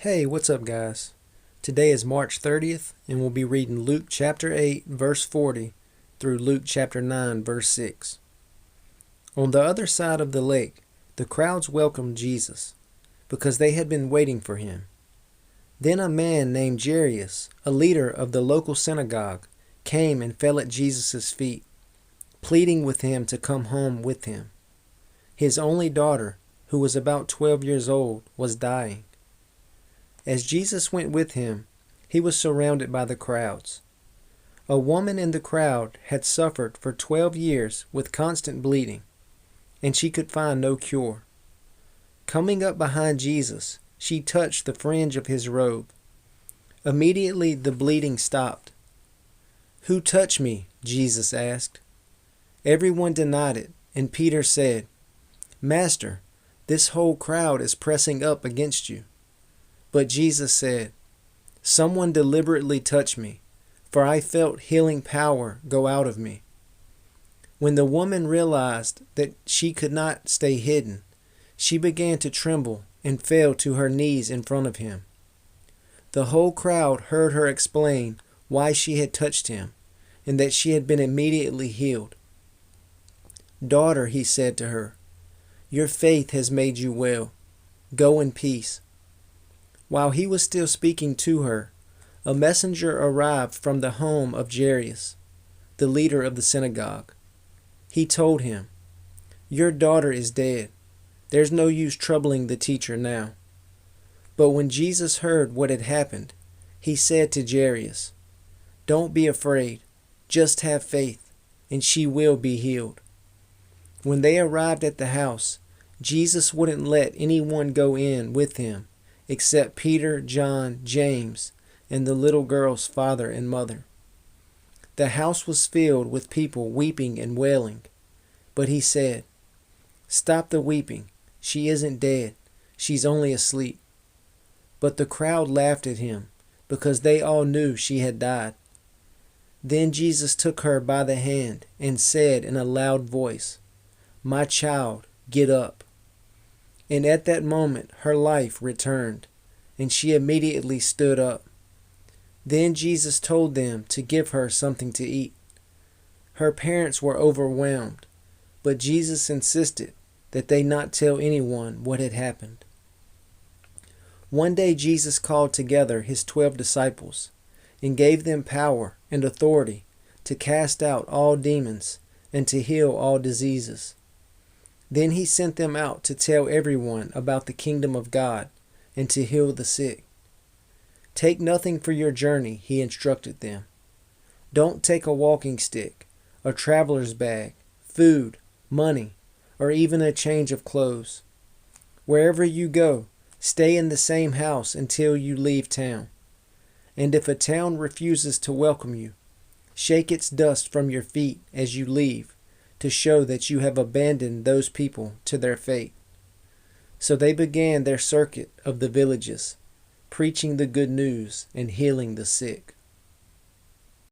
Hey, what's up, guys? Today is March 30th, and we'll be reading Luke chapter 8, verse 40, through Luke chapter 9, verse 6. On the other side of the lake, the crowds welcomed Jesus, because they had been waiting for him. Then a man named Jairus, a leader of the local synagogue, came and fell at Jesus' feet, pleading with him to come home with him. His only daughter, who was about 12 years old, was dying. As Jesus went with him, he was surrounded by the crowds. A woman in the crowd had suffered for 12 years with constant bleeding, and she could find no cure. Coming up behind Jesus, she touched the fringe of his robe. Immediately the bleeding stopped. "Who touched me?" Jesus asked. Everyone denied it, and Peter said, "Master, this whole crowd is pressing up against you." But Jesus said, "Someone deliberately touched me, for I felt healing power go out of me." When the woman realized that she could not stay hidden, she began to tremble and fell to her knees in front of him. The whole crowd heard her explain why she had touched him, and that she had been immediately healed. "Daughter," he said to her, "your faith has made you well. Go in peace." While he was still speaking to her, a messenger arrived from the home of Jairus, the leader of the synagogue. He told him, "Your daughter is dead. There's no use troubling the teacher now." But when Jesus heard what had happened, he said to Jairus, "Don't be afraid. Just have faith, and she will be healed." When they arrived at the house, Jesus wouldn't let anyone go in with him except Peter, John, James, and the little girl's father and mother. The house was filled with people weeping and wailing, but he said, "Stop the weeping. She isn't dead. She's only asleep." But the crowd laughed at him because they all knew she had died. Then Jesus took her by the hand and said in a loud voice, "My child, get up." And at that moment her life returned, and she immediately stood up. Then Jesus told them to give her something to eat. Her parents were overwhelmed, but Jesus insisted that they not tell anyone what had happened. One day Jesus called together his 12 disciples and gave them power and authority to cast out all demons and to heal all diseases. Then he sent them out to tell everyone about the kingdom of God and to heal the sick. "Take nothing for your journey," he instructed them. "Don't take a walking stick, a traveler's bag, food, money, or even a change of clothes. Wherever you go, stay in the same house until you leave town. And if a town refuses to welcome you, shake its dust from your feet as you leave, to show that you have abandoned those people to their fate." So they began their circuit of the villages, preaching the good news and healing the sick.